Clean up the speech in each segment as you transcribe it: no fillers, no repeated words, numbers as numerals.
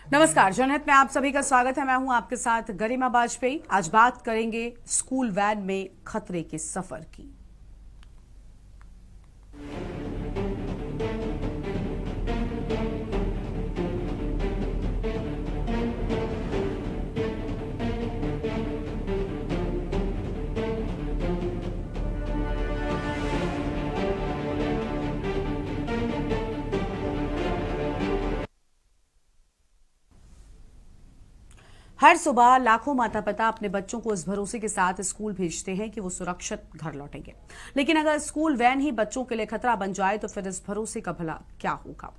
नमस्कार, जनहित में आप सभी का स्वागत है। मैं हूं आपके साथ गरिमा बाजपेयी। आज बात करेंगे स्कूल वैन में खतरे के सफर की। हर सुबह लाखों माता पिता अपने बच्चों को इस भरोसे के साथ स्कूल भेजते हैं कि वो सुरक्षित घर लौटेंगे। लेकिन अगर स्कूल वैन ही बच्चों के लिए खतरा बन जाए तो फिर इस भरोसे का भला क्या होगा।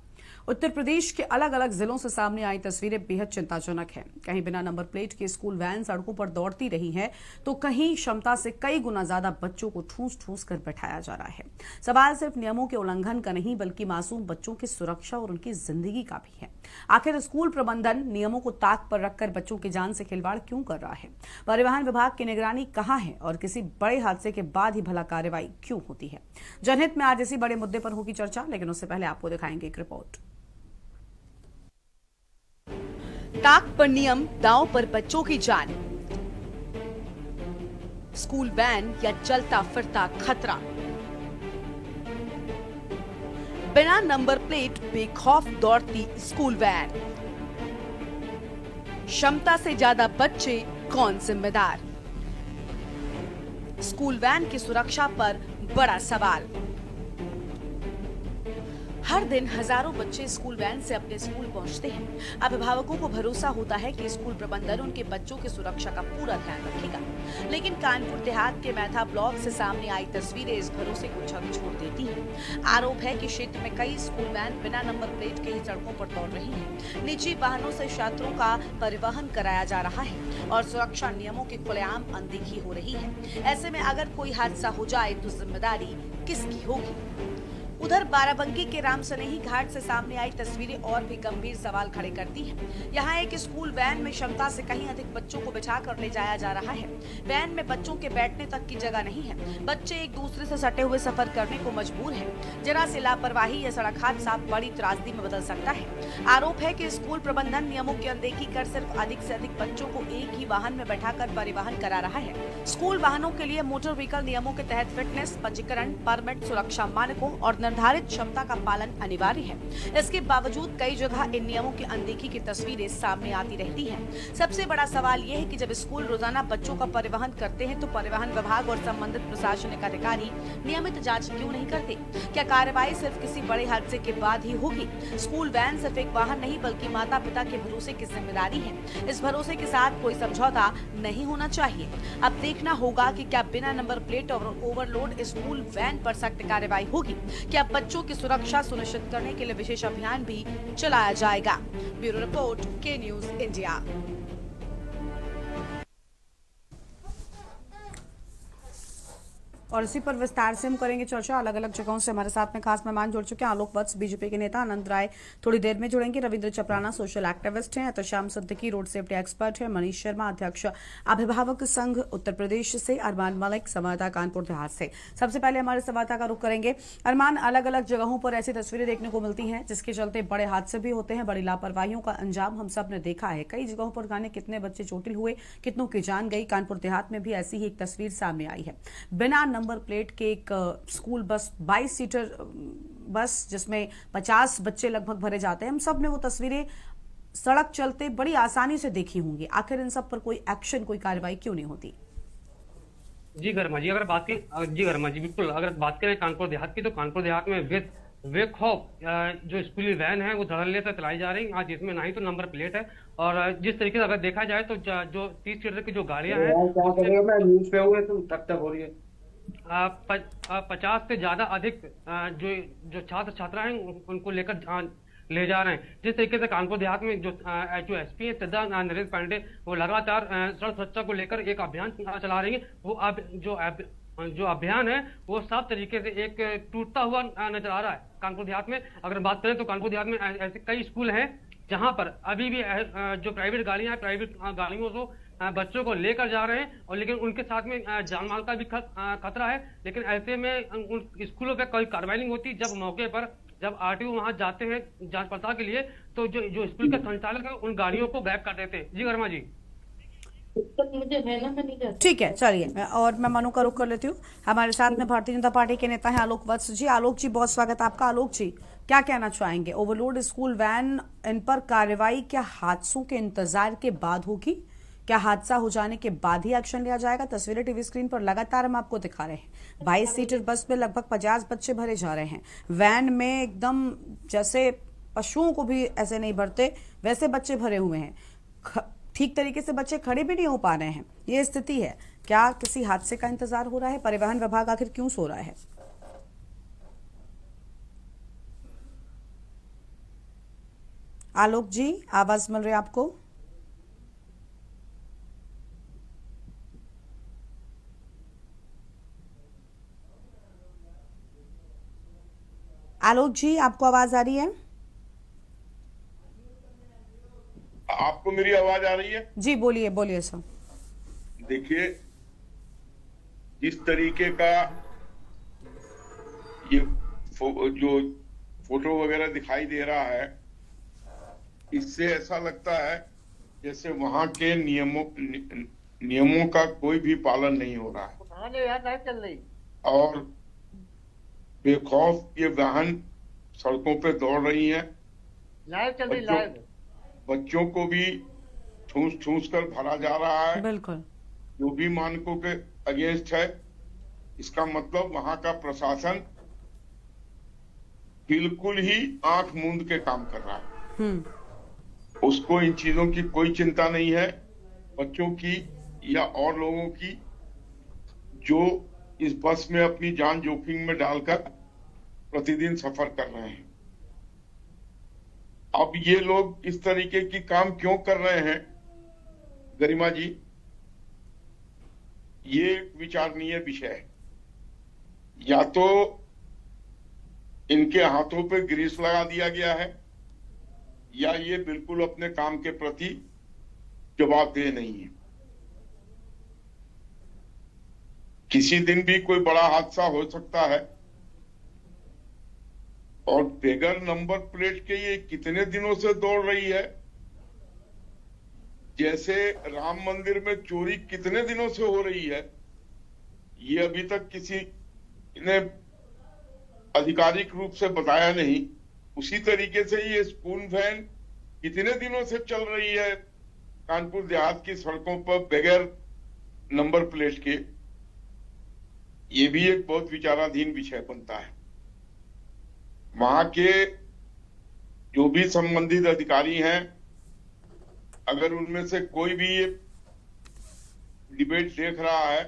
उत्तर प्रदेश के अलग अलग जिलों से सामने आई तस्वीरें बेहद चिंताजनक हैं। कहीं बिना नंबर प्लेट के स्कूल वैन सड़कों पर दौड़ती रही हैं, तो कहीं क्षमता से कई गुना ज्यादा बच्चों को ठूस ठूस कर बैठाया जा रहा है। सवाल सिर्फ नियमों के उल्लंघन का नहीं, बल्कि मासूम बच्चों की सुरक्षा और उनकी जिंदगी का भी है। आखिर स्कूल प्रबंधन नियमों को ताक पर रखकर बच्चों की जान से खिलवाड़ क्यों कर रहा है? परिवहन विभाग की निगरानी कहां है और किसी बड़े हादसे के बाद ही भला कार्रवाई क्यों होती है? जनहित में आज इसी बड़े मुद्दे पर होगी चर्चा, लेकिन उससे पहले आपको दिखाएंगे एक रिपोर्ट। ताक पर नियम, दांव पर बच्चों की जान। स्कूल वैन या चलता फिरता खतरा। बिना नंबर प्लेट बेखौफ दौड़ती स्कूल वैन। क्षमता से ज्यादा बच्चे, कौन जिम्मेदार? स्कूल वैन की सुरक्षा पर बड़ा सवाल। हर दिन हजारों बच्चे स्कूल वैन से अपने स्कूल पहुंचते हैं। अभिभावकों को भरोसा होता है कि स्कूल प्रबंधन उनके बच्चों की सुरक्षा का पूरा ध्यान रखेगा। लेकिन कानपुर देहात के मैथा ब्लॉक से सामने आई तस्वीरें इस भरोसे को झकझोर देती हैं। आरोप है कि क्षेत्र में कई स्कूल वैन बिना नंबर प्लेट के ही सड़कों पर दौड़ रही हैं। निजी वाहनों से छात्रों का परिवहन कराया जा रहा है और सुरक्षा नियमों की खुलेआम अनदेखी हो रही है। ऐसे में अगर कोई हादसा हो जाए तो जिम्मेदारी किसकी होगी? उधर बाराबंकी के रामसनेही घाट से सामने आई तस्वीरें और भी गंभीर सवाल खड़े करती हैं। यहाँ एक स्कूल वैन में क्षमता से कहीं अधिक बच्चों को बिठा कर ले जाया जा रहा है। वैन में बच्चों के बैठने तक की जगह नहीं है। बच्चे एक दूसरे से सटे हुए सफर करने को मजबूर हैं। जरा सी लापरवाही या सड़क हादसा बड़ी त्रासदी में बदल सकता है। आरोप है कि स्कूल प्रबंधन नियमों की अनदेखी कर सिर्फ अधिक से अधिक बच्चों को एक ही वाहन में बैठाकर परिवहन करा रहा है। स्कूल वाहनों के लिए मोटर व्हीकल नियमों के तहत फिटनेस, पंजीकरण, परमिट, सुरक्षा मानकों और निर्धारित क्षमता का पालन अनिवार्य है। इसके बावजूद कई जगह इन नियमों की अनदेखी की तस्वीरें सामने आती रहती हैं। सबसे बड़ा सवाल यह है कि जब स्कूल रोजाना बच्चों का परिवहन करते हैं तो परिवहन विभाग और संबंधित प्रशासनिक अधिकारी नियमित जांच क्यों नहीं करते? क्या कार्रवाई सिर्फ किसी बड़े हादसे के बाद ही होगी? स्कूल वैन सिर्फ एक वाहन नहीं, बल्कि माता पिता के भरोसे की जिम्मेदारी है। इस भरोसे के साथ कोई समझौता नहीं होना चाहिए। अब देखना होगा कि क्या बिना नंबर प्लेट और ओवरलोड स्कूल वैन पर सख्त कार्रवाई होगी। क्या बच्चों की सुरक्षा सुनिश्चित करने के लिए विशेष अभियान भी चलाया जाएगा। ब्यूरो रिपोर्ट, के न्यूज इंडिया। और इसी पर विस्तार से हम करेंगे चर्चा। अलग अलग जगहों से हमारे साथ में खास मेहमान जुड़ चुके हैं। आलोक वत्स बीजेपी के नेता, आनंद राय थोड़ी देर में जुड़ेंगे, रविंद्र चपराना सोशल एक्टिविस्ट हैं, Shyam Siddiqui road safety expert है, मनीष शर्मा अध्यक्ष अभिभावक संघ उत्तर प्रदेश से, अरमान मलिक संवाददाता कानपुर देहात से। सबसे पहले हमारे संवाददाता का रुख करेंगे। अरमान, अलग अलग जगहों पर ऐसी तस्वीरें देखने को मिलती हैं जिसके चलते बड़े हादसे भी होते हैं, बड़ी लापरवाहियों का अंजाम हम सब ने देखा है। कई जगहों पर गाने कितने बच्चे चोटिल हुए, कितनों की जान गई। कानपुर देहात में भी ऐसी ही एक तस्वीर सामने आई है। बिना नंबर प्लेट के एक स्कूल बस, 22 सीटर बस जिसमें 50 बच्चे लगभग भरे जाते हैं, हम सब ने वो तस्वीरें सड़क चलते बड़ी आसानी से देखी होंगी। आखिर इन सब पर कोई एक्शन, कोई कार्रवाई क्यों नहीं होती? जी गर्मा जी, बिल्कुल। अगर बात करें कानपुर देहात की, तो कानपुर देहात में बेखौफ जो स्कूली वैन है वो धड़ल्ले से चलाई जा रही। आज इसमें ना ही तो नंबर प्लेट है, और जिस तरीके से अगर देखा जाए तो जो 30 सीटर की जो गाड़ियां हैं, 50 से ज्यादा अधिक जो छात्र छात्रा हैं उनको लेकर ले जा रहे हैं। जिस तरीके से कानपुर देहात में जो एसपी है सदा नरेंद्र पांडे, वो लगातार सड़क सुरक्षा को लेकर एक अभियान चला रही है। वो अब जो अभियान है वो साफ तरीके से एक टूटता हुआ नजर आ रहा है कानपुर देहात में। अगर बात करें तो कानपुर देहात में ऐसे कई स्कूल हैं जहां पर अभी भी जो प्राइवेट गाड़ियां हैं, प्राइवेट गाड़ियों को बच्चों को लेकर जा रहे हैं, और लेकिन उनके साथ में जान माल का भी खतरा है। लेकिन ऐसे में उन स्कूलों पे कोई कार्रवाई नहीं होती, जब मौके पर जब आरटीओ वहां जाते हैं जांच पड़ताल के लिए, तो जो स्कूल के संचालक है उन गाड़ियों को गायब कर देते हैं। जी वर्मा जी। मुझे है ना, मैं नहीं कर ठीक है, चलिए और मैं मनु का रुख कर लेती हूँ। हमारे साथ में भारतीय जनता पार्टी के नेता हैं आलोक वत्स जी। आलोक जी, बहुत स्वागत आपका। आलोक जी, क्या कहना चाहेंगे? ओवरलोड स्कूल वैन, इन पर कार्रवाई क्या हादसों के इंतजार के बाद होगी? क्या हादसा हो जाने के बाद ही एक्शन लिया जाएगा? तस्वीरें टीवी स्क्रीन पर लगातार हम आपको दिखा रहे हैं। 22 सीटर बस में लगभग 50 बच्चे भरे जा रहे हैं। वैन में एकदम जैसे पशुओं को भी ऐसे नहीं भरते वैसे बच्चे भरे हुए हैं। ठीक तरीके से बच्चे खड़े भी नहीं हो पा रहे हैं। ये स्थिति है। क्या किसी हादसे का इंतजार हो रहा है? परिवहन विभाग आखिर क्यों सो रहा है? आलोक जी, आवाज मिल रही है आपको? आलोक जी, आपको आवाज आ रही है? आपको मेरी आवाज आ रही है? जी बोलिए, बोलिए सर। देखिए, जिस तरीके का ये जो फोटो वगैरह दिखाई दे रहा है, इससे ऐसा लगता है जैसे वहां के नियमों का कोई भी पालन नहीं हो रहा है चल रही और बेखौफ ये वाहन सड़कों पे दौड़ रही हैं। लाइव चल रही लाइव। बच्चों को भी ठूस कर भरा जा रहा है, बिल्कुल, जो भी मानकों के अगेंस्ट है। इसका मतलब वहां का प्रशासन बिल्कुल ही आंख मूंद के काम कर रहा है। उसको इन चीजों की कोई चिंता नहीं है, बच्चों की या और लोगों की जो इस बस में अपनी जान जोखिम में डालकर प्रतिदिन सफर कर रहे हैं। अब ये लोग इस तरीके की काम क्यों कर रहे हैं गरिमा जी, ये विचारणीय विषय है। या तो इनके हाथों पे ग्रीस लगा दिया गया है या ये बिल्कुल अपने काम के प्रति जवाबदेह नहीं है। किसी दिन भी कोई बड़ा हादसा हो सकता है और बगैर नंबर प्लेट के ये कितने दिनों से दौड़ रही है। जैसे राम मंदिर में चोरी कितने दिनों से हो रही है, ये अभी तक किसी ने आधिकारिक रूप से बताया नहीं। उसी तरीके से ये स्कूल वैन कितने दिनों से चल रही है कानपुर देहात की सड़कों पर बगैर नंबर प्लेट के। ये भी एक बहुत विचाराधीन विषय बनता है। वहां के जो भी संबंधित अधिकारी हैं, अगर उनमें से कोई भी ये डिबेट देख रहा है,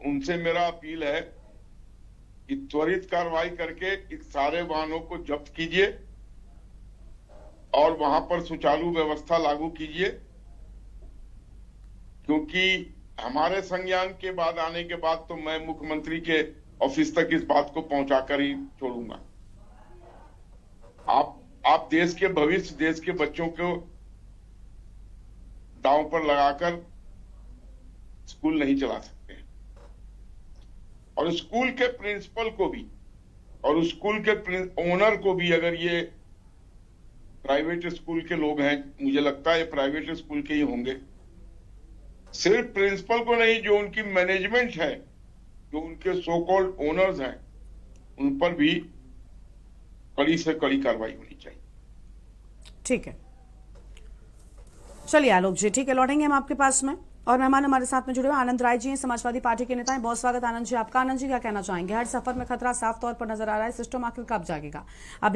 उनसे मेरा अपील है कि त्वरित कार्रवाई करके इस सारे वाहनों को जब्त कीजिए और वहां पर सुचारू व्यवस्था लागू कीजिए, क्योंकि हमारे संज्ञान के बाद आने के बाद तो मैं मुख्यमंत्री के ऑफिस तक इस बात को पहुंचाकर ही छोड़ूंगा। आप देश के भविष्य, देश के बच्चों को दांव पर लगाकर स्कूल नहीं चला सकते। और स्कूल के प्रिंसिपल को भी और स्कूल के ओनर को भी, अगर ये प्राइवेट स्कूल के लोग हैं, मुझे लगता है ये प्राइवेट स्कूल के ही होंगे, सिर्फ प्रिंसिपल को नहीं, जो उनकी मैनेजमेंट है, जो उनके सो कॉल्ड ओनर्स हैं, उन पर भी कड़ी से कड़ी कार्रवाई होनी चाहिए। ठीक है, चलिए आलोक जी, ठीक है, लौटेंगे हम आपके पास में। और मेहमान हमारे साथ में जुड़े हुए आनंद राय जी हैं, समाजवादी पार्टी के नेता हैं। बहुत स्वागत आनंद जी आपका। आनंद जी, क्या कहना चाहेंगे? हर सफर में खतरा साफ तौर पर नजर आ रहा है, सिस्टम आखिर कब जागेगा? अभी